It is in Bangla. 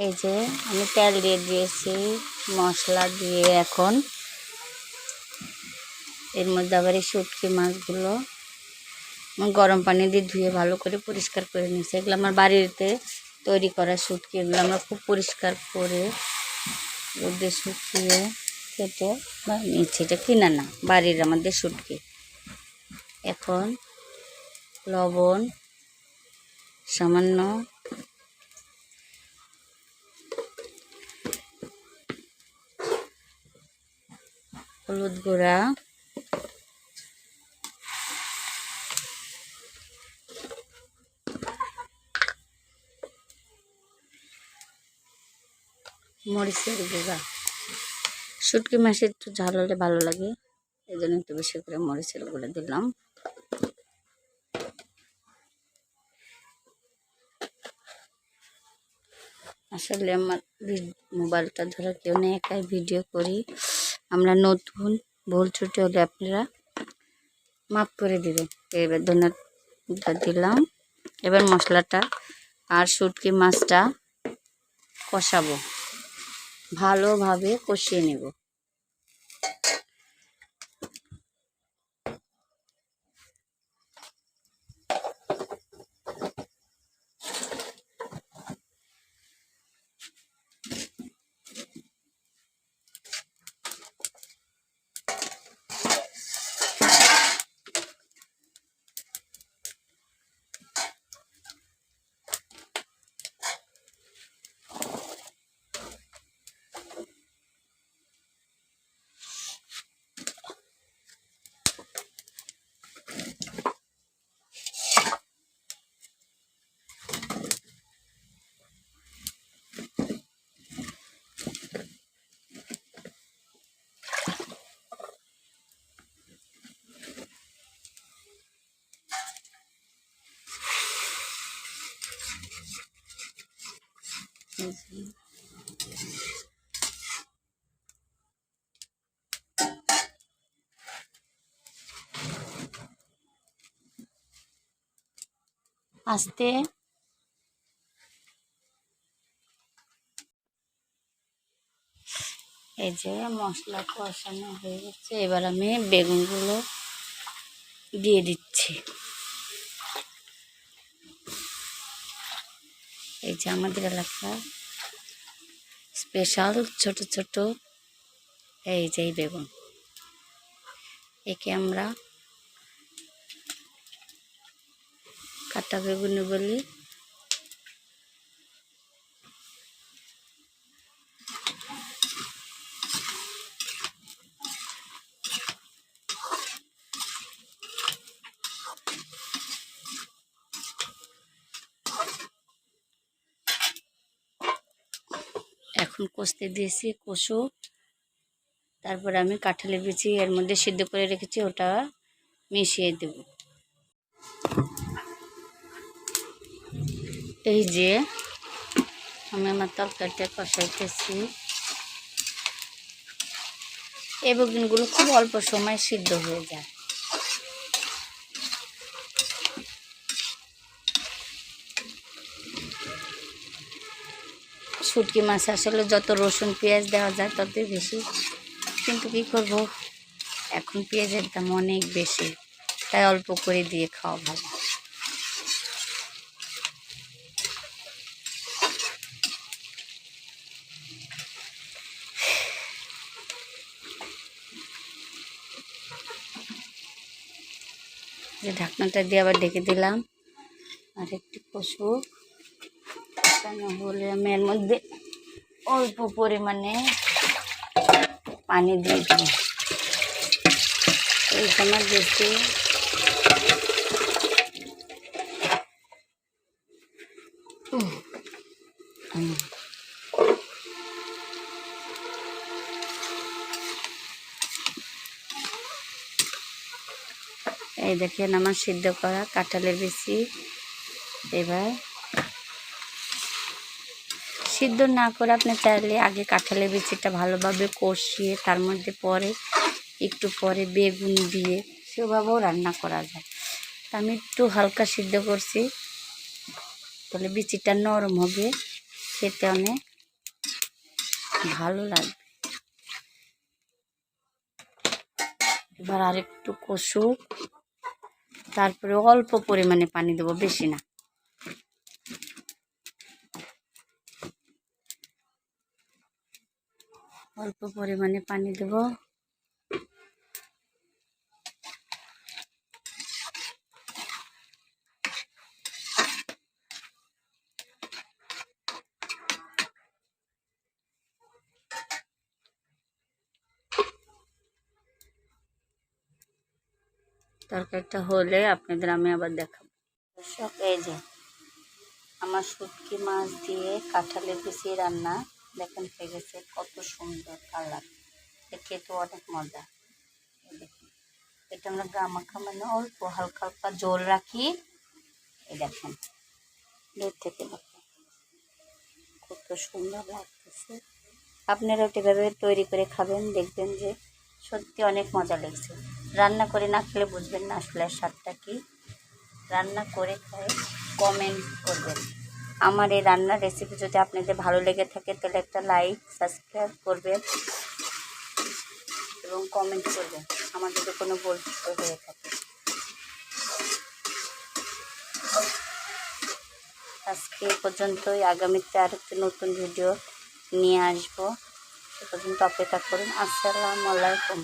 এই যে আমি তেল দিয়ে দিয়েছি, মশলা দিয়ে এখন এর মধ্যে আবার এই শুটকি মাছগুলো গরম পানি দিয়ে ধুয়ে ভালো করে পরিষ্কার করে নিয়েছি। এগুলো আমার বাড়িতে তৈরি করা শুটকি, এগুলো আমরা খুব পরিষ্কার করে রোদে শুকিয়ে কেটে বা নিচ্ছি। এটা কিনা না, বাড়ির আমাদের শুটকি। এখন লবণ সামান্য, হলুদ গুঁড়া, মরিচের গুঁড়া। শুটকি মাছে একটু ঝাল হলে ভালো লাগে, এই জন্য একটু বেশি করে মরিচের গুঁড়া দিলাম। আসলে আমার মোবাইলটা ধরে কেউ নেই, একাই ভিডিও করি। আমরা নতুন, ভুল ত্রুটি হলে আপনারা মাফ করে দেবেন। এবার ধনিয়া দিলাম। এবার মশলাটা আর শুটকি মাছটা কষাবো, ভালোভাবে কষিয়ে নেব। আস্তে এই যে মশলা কষানো হয়ে গেছে, এবার আমি বেগুনগুলো দিয়ে দিচ্ছি। এই যে আমাদের এলাকার স্পেশাল ছোট ছোট এই যে বেগুন, একে আমরা কাটা বেগুন বলি। এখন কষতে দিয়েছি, কষু। তারপরে আমি কাঁঠালের বিচি এর মধ্যে সিদ্ধ করে রেখেছি, ওটা মিশিয়ে দেব। এই যে আমি আমার তরকারিটা কষাইতেছি। এই বেগুনগুলো খুব অল্প সময় সিদ্ধ হয়ে যায়। শুটকি মাছ আসলে যত রসুন পেঁয়াজ দেওয়া যায় ততই বেশি, কিন্তু কী করব, এখন পেঁয়াজের দাম অনেক বেশি, তাই অল্প করে দিয়ে খাওয়া ভালো। যে ঢাকনাটা দিয়ে আবার ঢেকে দিলাম, আর একটু কষু হলে আমি এর মধ্যে অল্প পরিমাণে পানি দিয়ে দেব। এই সময় বেশি এই দেখেন আমার সিদ্ধ করা কাঁঠালের বিচি। এবার সিদ্ধ না করে আপনি চাইলে আগে কাঁঠালের বিচিটা ভালোভাবে কষিয়ে তার মধ্যে পরে একটু পরে বেগুন দিয়ে সেভাবেও রান্না করা যায়। তা আমি একটু হালকা সিদ্ধ করছি, তাহলে বিচিটা নরম হবে, খেতে অনেক ভালো লাগবে। এবার আরেকটু কষুক, তারপরে অল্প পরিমাণে পানি দেবো, বেশি না। অল্প পরিমাণে পানি দেবো। তরকারিটা হলে আপনাদের আমি আবার দেখাবো। দর্শক, এই যে আমার শুটকি মাছ দিয়ে কাঁঠালের বিচি রান্না দেখেন হয়ে গেছে। কত সুন্দর কালার, খেতে অনেক মজা। দেখুন, এটা আমরা গামাখা মানে অল্প হালকা হালকা জল রাখি। এই দেখেন দূর থেকে দেখেন কত সুন্দর লাগতেছে। আপনারা এভাবে তৈরি করে খাবেন, দেখবেন যে সত্যি অনেক মজা লাগছে। রান্না করে না খেলে বুঝবেন না আসলে স্বাদটা কি। রান্না করে খায় কমেন্ট করবেন। আমার এই রান্নার রেসিপি যদি আপনাদের ভালো লেগে থাকে তাহলে একটা লাইক সাবস্ক্রাইব করবেন এবং কমেন্ট করবেন আমার যদি কোনো ভুল হয়ে থাকে। আজকে এই পর্যন্তই। আগামীতে আরেকটি নতুন ভিডিও নিয়ে আসবো। সে পর্যন্ত অপেক্ষা করুন। আসসালামু আলাইকুম।